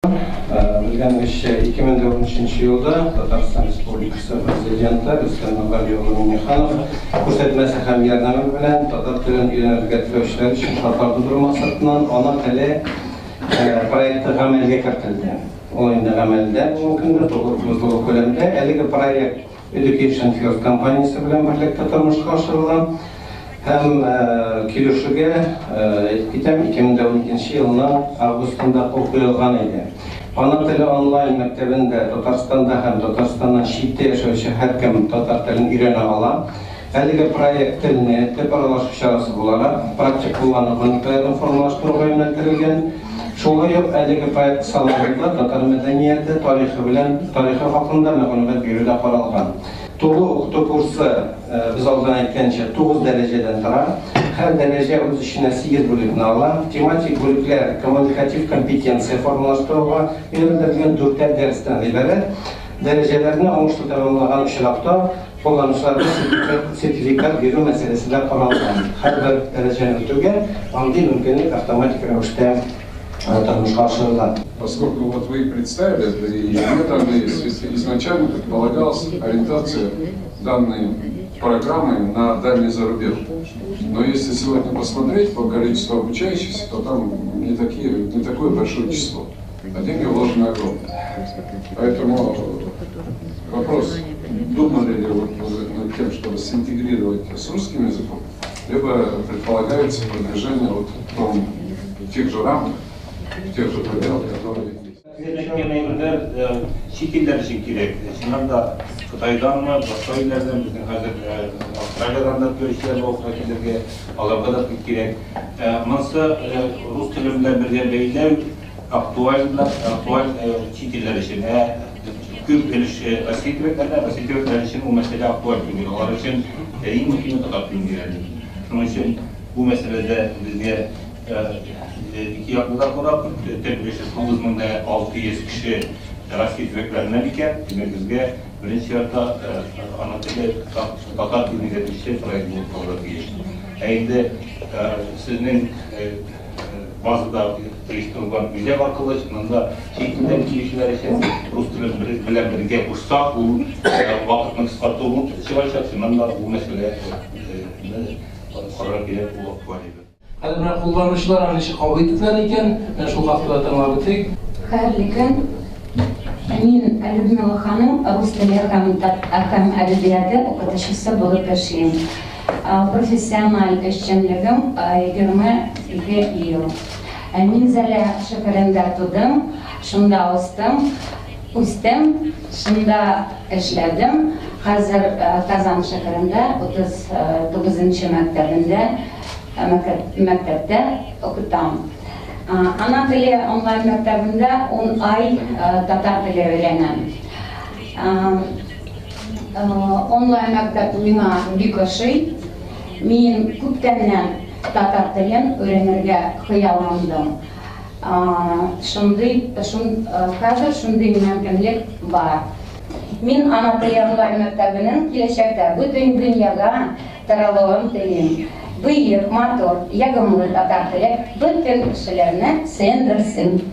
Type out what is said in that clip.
Bilganimizcha 2013-yilda Tatariston Respublikasi Prezidenti Rustam Nurg'aliyev Minixanov ko'rsatmasi hamyordami bilan tatar tilini o'rgatuvchilar uchun xalqaro maqsaddan ona tili proyekti amalga kiritildi. O'yinda amalda mumkindir to'g'ri ko'lamda haligi proyekt Education First kompaniyasi bilan birlikda turmushga oshirilgan. Hem kelişige 2012 yılının Ağustos'ta qo'yilgan edi. Ana tili onlayn maktabında Tatarstan'da hem Tatarstan'dan şiddetli yaşayışı her kim Tatar tilini öğrene ala. Haligi proyekt tilini tep aralash işarası olarak praktik kullanımını formalaştırıp yönlendirilgan. Şolay haligi proyekt salonunda Tatar medeniyeti, tarixi hakkında ma'lumot beruvda qaralgan. To'g'ri o'qutuv kursi biz oldin aytgancha 9 darajadan turadi. Har daraja o'z ishini 8 bo'lakdan oladi. Tematik bo'laklar kommunikativ kompetensiya formalashtirilgan, beriladigan 4 darsdan iborat. Darajalarni o'qishni tamomlagan ishtirokda qo'llanuvchilarga sertifikat beruv masalasida qaralgan. Har bir darajani o'tuvga ongli imkoniyat avtomatik ravishda turmushga oshiriladi. Поскольку вот вы представили это, и мне данные изначально предполагалась ориентация данной программы на дальний зарубеж. Но если сегодня посмотреть по количеству обучающихся, то там не такое большое число. А деньги вложены огромные. Поэтому вопрос, думали ли вы над тем, чтобы синтегрировать с русским языком, либо предполагается продвижение вот в тех же рамках, тех же пределах, которые есть. Şekiller için gerek. Şimdi da Kıtay'dan mı, başka ülkelerden bizim hazır Avustralya'dan da görüşler bu fakirlerge Allah'a da gerek. Nasıl Rus dilimler bir beyler aktual şekiller için Kürt ilişki Asitrekler için bu mesele aktual bilmiyor. Onlar için iyi muhtemelen takat bilmiyor. Onun için bu meselede bizde iki yaklıda kurap, tepkisi 9600 kişi Rasket Veklerine diken, bizge birinci yarıda Anadolu Tatar dilini yetişti, proyekti olarak geçti. Eğinde sizin bazıda değiştirilen bize bakılı, şununda şekilden kişiler için Rus dilini bilen birge kursak, bu vakıtını kısaltı olun, şununda bu mesele karar gerek bu var. Hadi bırak kullanmışlar hani işi kavga ettiler iken ben şu haftada tanımadık. Hayırlı gün. Min Людмила Hanım, Rus dili hem edebiyatı okutuşusu bulup yaşayayım. Profesyonel işçiligim 22 yıl. Min Zala şehrinde tutum, şunda üstüm, şunda işledim. Hazır Kazan şehrinde 39. mektepte okutam. Ana dili online mektebinde 10 ay Tatar dili öğrenem. Online mektep bana büyük şey. Men köptenden Tatar dilini öğrenirge hıyalandım. Hazır şunday mümkünlük var. Men ana dili online mektebinin gelecekte bütün dünyaya taralığını dileyim. Bıyık, motor, yagımlı Tatar dili bütün kişilerine sendirsin.